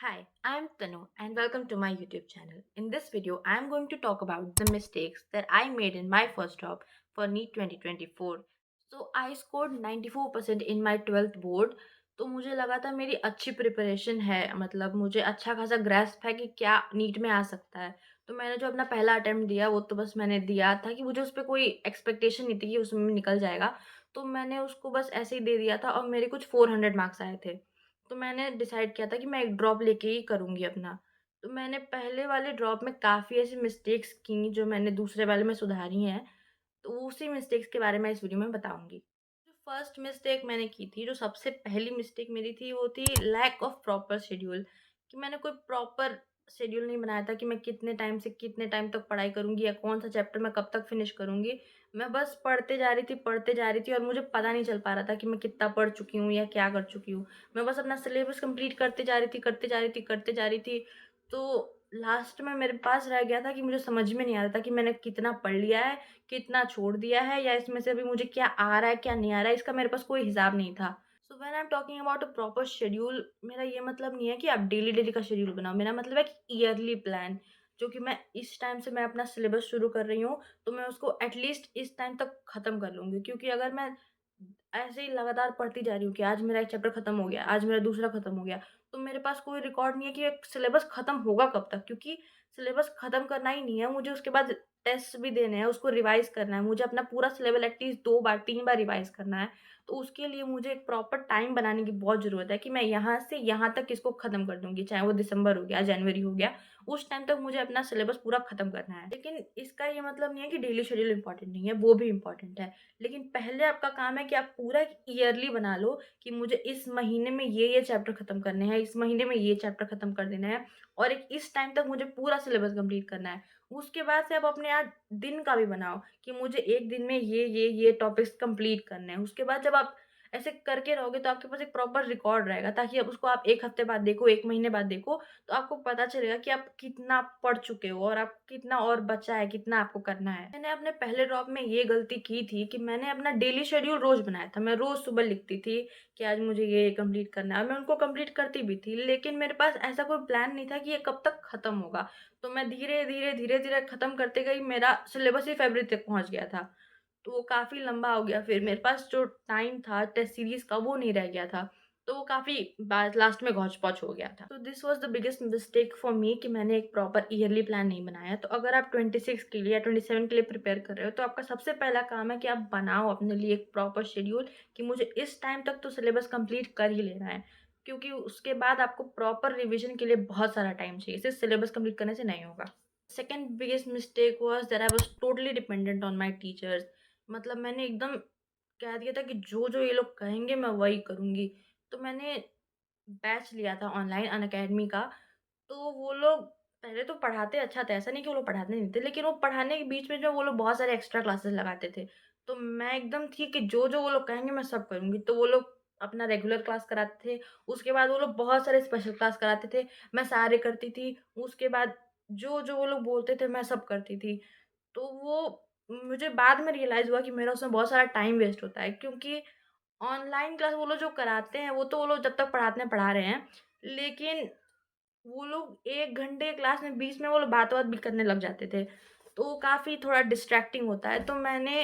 Hi, I am Tanu and welcome to my YouTube channel. In this video, I am going to talk about the mistakes that I made in my first job for NEET 2024. So I scored 94% in my 12th board. तो मुझे लगा था मेरी अच्छी preparation है, मतलब मुझे अच्छा खासा ग्रैस्प है कि क्या नीट में आ सकता है। तो मैंने जो अपना पहला अटेम्प्ट दिया वो तो बस मैंने दिया था कि मुझे उस पर कोई एक्सपेक्टेशन नहीं थी कि उसमें निकल जाएगा। तो मैंने उसको बस ऐसे ही दे दिया था और मेरे कुछ 400 मार्क्स आए थे। तो मैंने डिसाइड किया था कि मैं एक ड्रॉप लेके ही करूँगी अपना। तो मैंने पहले वाले ड्रॉप में काफ़ी ऐसी मिस्टेक्स की जो मैंने दूसरे वाले में सुधारी हैं। तो उसी मिस्टेक्स के बारे में इस वीडियो में बताऊँगी। जो फर्स्ट मिस्टेक मैंने की थी, जो सबसे पहली मिस्टेक मेरी थी वो थी लैक ऑफ प्रॉपर शेड्यूल। कि मैंने कोई प्रॉपर शेड्यूल नहीं बनाया था कि मैं कितने टाइम से कितने टाइम तक पढ़ाई करूँगी या कौन-सा चैप्टर मैं कब तक फिनिश करूँगी। मैं बस पढ़ते जा रही थी और मुझे पता नहीं चल पा रहा था कि मैं कितना पढ़ चुकी हूँ या क्या कर चुकी हूँ। मैं बस अपना सिलेबस कंप्लीट करते जा रही थी, करते जा रही थी, करते जा रही थी। तो लास्ट में मेरे पास रह गया था कि मुझे समझ में नहीं आ रहा था कि मैंने कितना पढ़ लिया है, कितना छोड़ दिया है या इसमें से अभी मुझे क्या आ रहा है, क्या नहीं आ रहा है, इसका मेरे पास कोई हिसाब नहीं था। So when I am talking about a proper schedule, मेरा ये मतलब नहीं है कि आप डेली-डेली का शेड्यूल बनाओ। मेरा मतलब है कि ईयरली प्लान, जो कि मैं इस टाइम से मैं अपना सिलेबस शुरू कर रही हूँ, तो मैं उसको एटलीस्ट इस टाइम तक खत्म कर लूँगी। क्योंकि अगर मैं ऐसे ही लगातार पढ़ती जा रही हूँ कि आज मेरा एक चैप्टर खत्म हो गया, आज मेरा दूसरा खत्म हो गया, तो मेरे पास कोई रिकॉर्ड नहीं है कि एक सिलेबस खत्म होगा कब तक, क्योंकि सिलेबस खत्म करना ही नहीं है, मुझे उसके बाद टेस्ट भी देने हैं, उसको रिवाइज़ करना है, मुझे अपना पूरा सिलेबस एटलीस्ट 2 बार, 3 बार रिवाइज़ करना है। तो उसके लिए मुझे एक प्रॉपर टाइम बनाने की बहुत ज़रूरत है कि मैं यहाँ से यहाँ तक इसको खत्म कर दूँगी, चाहे वो दिसंबर हो गया, जनवरी हो गया, उस टाइम तक मुझे अपना सिलेबस पूरा खत्म करना है। लेकिन इसका ये मतलब नहीं है कि डेली शेड्यूल इम्पोर्टेंट नहीं है, वो भी इम्पोर्टेंट है। लेकिन पहले आपका काम है कि आप पूरा एक ईयरली बना लो कि मुझे इस महीने में ये चैप्टर खत्म करने हैं, इस महीने में ये चैप्टर खत्म कर देना है और एक इस टाइम तक मुझे पूरा सिलेबस कंप्लीट करना है। उसके बाद से आप अपने आप दिन का भी बनाओ कि मुझे 1 दिन में ये टॉपिक्स कंप्लीट करने हैं। उसके बाद जब आप ऐसे करके रहोगे तो आपके पास एक प्रॉपर रिकॉर्ड रहेगा, ताकि अब उसको आप 1 हफ्ते बाद देखो, 1 महीने बाद देखो, तो आपको पता चलेगा कि आप कितना पढ़ चुके हो और आप कितना और बचा है, कितना आपको करना है। मैंने अपने पहले ड्रॉप में ये गलती की थी कि मैंने अपना डेली शेड्यूल रोज़ बनाया था। मैं रोज़ सुबह लिखती थी कि आज मुझे ये कंप्लीट करना है और मैं उनको कंप्लीट करती भी थी। लेकिन मेरे पास ऐसा कोई प्लान नहीं था कि ये कब तक खत्म होगा। तो मैं धीरे-धीरे खत्म करते गई, मेरा सिलेबस ही फ़रवरी तक पहुँच गया था। तो वो काफ़ी लंबा हो गया, फिर मेरे पास जो टाइम था टेस्ट सीरीज़ का वो नहीं रह गया था। तो वो काफ़ी बाद लास्ट में घौच-पौच हो गया था। तो this was the biggest mistake for me कि मैंने एक प्रॉपर ईयरली प्लान नहीं बनाया। तो अगर आप 26 के लिए या 27 के लिए प्रिपेयर कर रहे हो, तो आपका सबसे पहला काम है कि आप बनाओ अपने लिए एक प्रॉपर शेड्यूल कि मुझे इस टाइम तक तो सिलेबस कंप्लीट कर ही लेना है। क्योंकि उसके बाद आपको प्रॉपर रिविज़न के लिए बहुत सारा टाइम चाहिए, सिर्फ़ सिलेबस कंप्लीट करने से नहीं होगा। Second biggest mistake was that I was totally dependent on my teachers. मतलब मैंने एकदम कह दिया था कि जो-जो ये लोग कहेंगे मैं वही करूँगी। तो मैंने बैच लिया था ऑनलाइन अनअकैडमी का। तो वो लोग पहले तो पढ़ाते अच्छा था, ऐसा नहीं कि वो लोग पढ़ाते नहीं थे, लेकिन वो पढ़ाने के बीच में जो वो लोग बहुत सारे एक्स्ट्रा क्लासेस लगाते थे। तो मैं एकदम थी कि जो-जो वो लोग कहेंगे मैं सब करूँगी। तो वो लोग अपना रेगुलर क्लास कराते थे, उसके बाद वो लोग बहुत सारे स्पेशल क्लास कराते थे, मैं सारे करती थी। उसके बाद जो-जो वो लोग बोलते थे मैं सब करती थी। तो वो मुझे बाद में रियलाइज़ हुआ कि मेरा उसमें बहुत सारा टाइम वेस्ट होता है, क्योंकि ऑनलाइन क्लास वो लोग जो कराते हैं, वो तो वो लोग जब तक पढ़ाते हैं, पढ़ा रहे हैं। लेकिन वो लोग 1 घंटे क्लास में बीच में वो लोग बात-वात भी करने लग जाते थे। तो वो काफ़ी थोड़ा डिस्ट्रैक्टिंग होता है। तो मैंने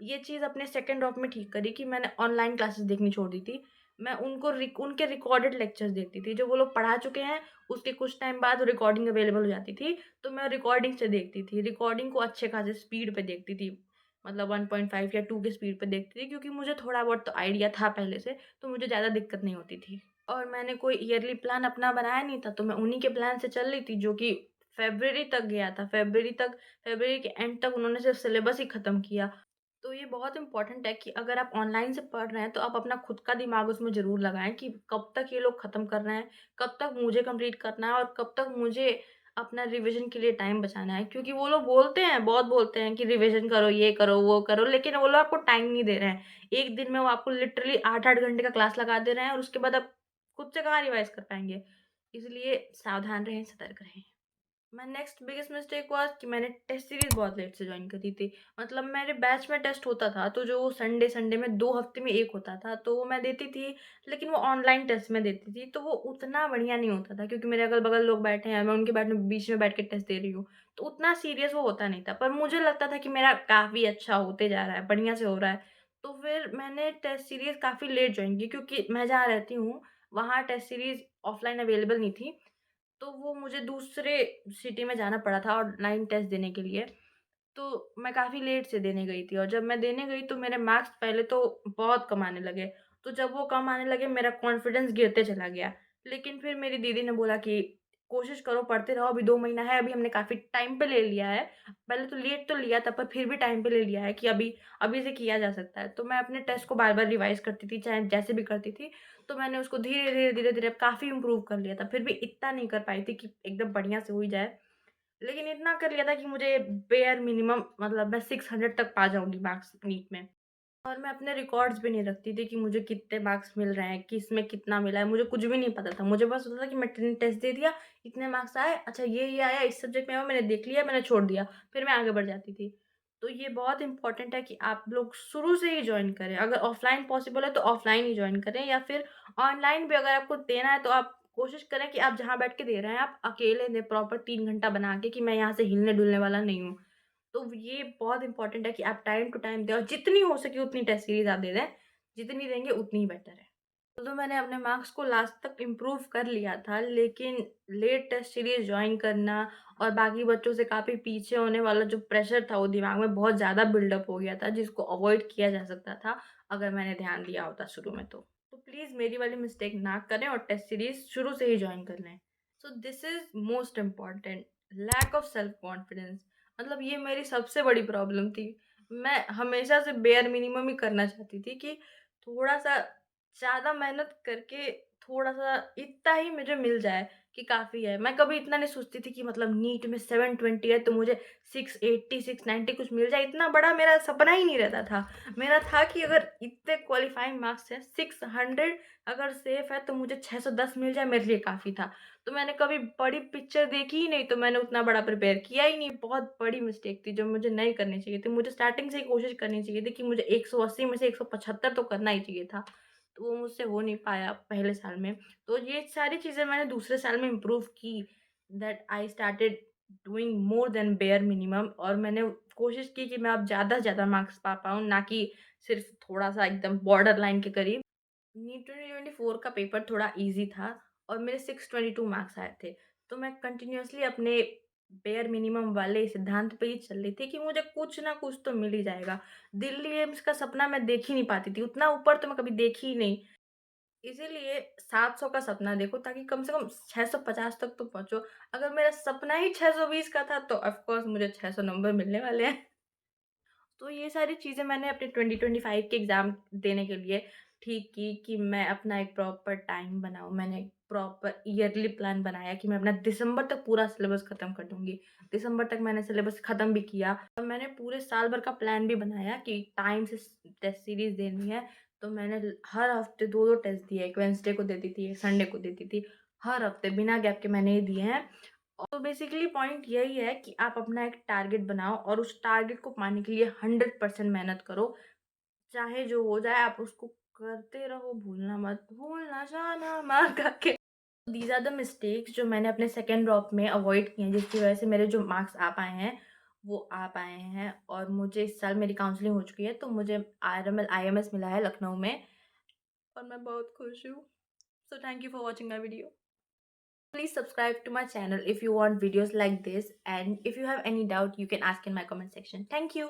ये चीज़ अपने सेकंड हाफ में ठीक करी कि मैंने ऑनलाइन क्लासेस देखनी छोड़ दी थी। मैं उनके रिकॉर्डेड लेक्चर्स देखती थी। जो वो लोग पढ़ा चुके हैं, उसके कुछ टाइम बाद रिकॉर्डिंग अवेलेबल हो जाती थी, तो मैं रिकॉर्डिंग से देखती थी। रिकॉर्डिंग को अच्छे खासे स्पीड पे देखती थी। मतलब 1.5 या 2 की स्पीड पे देखती थी, क्योंकि मुझे थोड़ा बहुत तो आइडिया था पहले से, तो मुझे ज़्यादा दिक्कत नहीं होती थी। और मैंने कोई ईयरली प्लान अपना बनाया नहीं था, तो मैं उन्हीं के प्लान से चल रही थी, जो कि फ़रवरी तक गया था। फ़रवरी के एंड तक उन्होंने सिर्फ़ सिलेबस ही ख़त्म किया। तो ये बहुत इम्पोर्टेंट है कि अगर आप ऑनलाइन से पढ़ रहे हैं, तो आप अपना खुद का दिमाग उसमें ज़रूर लगाएँ कि कब तक ये लोग ख़त्म कर रहे हैं, कब तक मुझे कंप्लीट करना है और कब तक मुझे अपना रिविज़न के लिए टाइम बचाना है। क्योंकि वो लोग बोलते हैं, बहुत बोलते हैं कि रिविज़न करो, ये करो, वो करो, लेकिन वो लोग आपको टाइम नहीं दे रहे हैं। एक दिन में वो आपको लिटरली 8-8 घंटे का क्लास लगा दे रहे हैं और उसके बाद आप खुद से कहाँ रिवाइज़ कर पाएँगे। इसलिए सावधान रहें, सतर्क रहें। My next biggest mistake was कि मैंने टेस्ट सीरीज़ बहुत लेट से जॉइन करी थी। मतलब मेरे बैच में टेस्ट होता था, तो जो संडे में 2 हफ्ते में 1 होता था, तो वो मैं देती थी, लेकिन वो ऑनलाइन टेस्ट में देती थी, तो वो उतना बढ़िया नहीं होता था क्योंकि मेरे अगल-बगल लोग बैठे हैं, मैं उनके बीच में बैठ के टेस्ट दे रही हूँ, तो उतना सीरियस वो होता नहीं था। पर मुझे लगता था कि मेरा काफ़ी अच्छा होते जा रहा है, बढ़िया से हो रहा है। तो फिर मैंने टेस्ट सीरीज़ काफ़ी लेट जॉइन की क्योंकि मैं जहाँ रहती हूँ, वहाँ टेस्ट सीरीज़ ऑफ़लाइन अवेलेबल नहीं थी। तो वो मुझे दूसरे सिटी में जाना पड़ा था ऑनलाइन टेस्ट देने के लिए, तो मैं काफ़ी लेट से देने गई थी और जब मैं देने गई तो मेरे मार्क्स पहले तो बहुत कम आने लगे। तो जब वो कम आने लगे मेरा कॉन्फिडेंस गिरते चला गया। लेकिन फिर मेरी दीदी ने बोला कि कोशिश करो पढ़ते रहो अभी 2 महीना है, अभी हमने काफ़ी टाइम पे ले लिया है। पहले तो लेट तो लिया था पर फिर भी टाइम पे ले लिया है कि अभी अभी से किया जा सकता है। तो मैं अपने टेस्ट को बार-बार रिवाइज़ करती थी, चाहे जैसे भी करती थी। तो मैंने उसको धीरे-धीरे, धीरे-धीरे अब काफ़ी इम्प्रूव कर लिया था। फिर भी इतना नहीं कर पाई थी कि एकदम बढ़िया से हो ही जाए। लेकिन इतना कर लिया था कि मुझे बेयर मिनिमम मतलब मैं 600 तक पा जाऊँगी मार्क्स नीट में। और मैं अपने रिकॉर्ड्स भी नहीं रखती थी कि मुझे कितने मार्क्स मिल रहे हैं, किसमें कितना मिला है, मुझे कुछ भी नहीं पता था। मुझे बस होता था कि मैं टेस्ट दे दिया, इतने मार्क्स आए, अच्छा ये आया, इस सब्जेक्ट में आया, मैंने देख लिया, मैंने छोड़ दिया, फिर मैं आगे बढ़ जाती थी। तो ये बहुत इम्पोर्टेंट है कि आप लोग शुरू से ही जॉइन करें। अगर ऑफ़लाइन पॉसिबल है तो ऑफ़लाइन ही जॉइन करें या फिर ऑनलाइन भी अगर आपको देना है तो आप कोशिश करें कि आप जहाँ बैठ के दे रहे हैं, आप अकेले दें प्रॉपर 3 घंटा बना के कि मैं यहाँ से हिलने-डुलने वाला नहीं हूँ। तो ये बहुत इम्पोर्टेंट है कि आप टाइम टू टाइम दें और जितनी हो सके उतनी टेस्ट सीरीज़ आप दे दें। जितनी देंगे उतनी ही बेटर है। तो मैंने अपने मार्क्स को लास्ट तक इम्प्रूव कर लिया था, लेकिन लेट टेस्ट सीरीज़ जॉइन करना और बाकी बच्चों से काफ़ी पीछे होने वाला जो प्रेशर था, वो दिमाग में बहुत ज़्यादा बिल्डअप हो गया था, जिसको अवॉइड किया जा सकता था, अगर मैंने ध्यान दिया होता शुरू में तो। तो प्लीज़ मेरी वाली मिस्टेक ना करें और टेस्ट सीरीज़ शुरू से ही जॉइन कर लें। So this is most important, lack of self confidence. मतलब ये मेरी सबसे बड़ी प्रॉब्लम थी। मैं हमेशा से बेयर मिनिमम ही करना चाहती थी कि थोड़ा-सा ज़्यादा मेहनत करके थोड़ा-सा इतना ही मुझे मिल जाए कि काफ़ी है। मैं कभी इतना नहीं सोचती थी कि मतलब नीट में 720 है तो मुझे 680, 690 कुछ मिल जाए, इतना बड़ा मेरा सपना ही नहीं रहता था। मेरा था कि अगर इतने क्वालिफाइंग मार्क्स हैं, 600 अगर सेफ है तो मुझे 610 मिल जाए मेरे लिए काफ़ी था। तो मैंने कभी बड़ी पिक्चर देखी ही नहीं, तो मैंने उतना बड़ा प्रिपेयर किया ही नहीं। बहुत बड़ी मिस्टेक थी जो मुझे नहीं करनी चाहिए थी। मुझे स्टार्टिंग से ही कोशिश करनी चाहिए थी कि मुझे 180 में से 175 तो करना ही चाहिए था। तो वो मुझसे हो नहीं पाया पहले साल में। तो ये सारी चीज़ें मैंने दूसरे साल में इम्प्रूव की, that I started doing more than bare minimum और मैंने कोशिश की कि मैं अब ज़्यादा से ज़्यादा मार्क्स पा पाऊँ, ना कि सिर्फ़ थोड़ा-सा एकदम बॉर्डर लाइन के करीब। नीट 2024 का पेपर थोड़ा ईज़ी था और मेरे 622 मार्क्स आए थे। तो मैं कंटिन्यूअसली अपने बेयर मिनिमम वाले सिद्धांत पे ही चल रही थी कि मुझे कुछ ना कुछ तो मिल ही जाएगा। दिल्ली एम्स का सपना मैं देख ही नहीं पाती थी, उतना ऊपर तो मैं कभी देखी ही नहीं। इसीलिए 700 का सपना देखो ताकि कम से कम 650 तक तो पहुँचो। अगर मेरा सपना ही 620 का था तो ऑफ़ कोर्स मुझे 600 नंबर मिलने वाले हैं। तो ये सारी चीज़ें मैंने अपने 2025 के एग्ज़ाम देने के लिए ठीक की कि मैं अपना एक प्रॉपर टाइम बनाऊँ। मैंने एक प्रॉपर ईयरली प्लान बनाया कि मैं अपना दिसंबर तक पूरा सिलेबस ख़त्म कर दूँगी। दिसंबर तक मैंने सिलेबस ख़त्म भी किया और मैंने पूरे साल भर का प्लान भी बनाया कि टाइम से टेस्ट सीरीज़ देनी है। तो मैंने हर हफ़्ते 2-2 टेस्ट दिए। एक वेडनेसडे को देती थी, एक संडे को देती थी। हर हफ़्ते बिना गैप के मैंने ये दिए हैं। तो बेसिकली पॉइंट यही है कि आप अपना एक टारगेट बनाओ और उस टारगेट को पाने के लिए 100% मेहनत करो। चाहे जो हो जाए आप उसको करते रहो, भूलना जाना माँ के। दीज़ आर द मिस्टेक्स जो मैंने अपने सेकंड ड्रॉप में अवॉइड किए हैं, जिसकी वजह से मेरे जो मार्क्स आ पाए हैं, वो आ पाए हैं और मुझे इस साल मेरी काउंसलिंग हो चुकी है, तो मुझे आरएमएल आईएमएस मिला है लखनऊ में और मैं बहुत खुश हूँ। So thank you for watching my video. Please subscribe to my channel if you want videos like this, and if you have any doubt you can ask in my comment section. Thank you.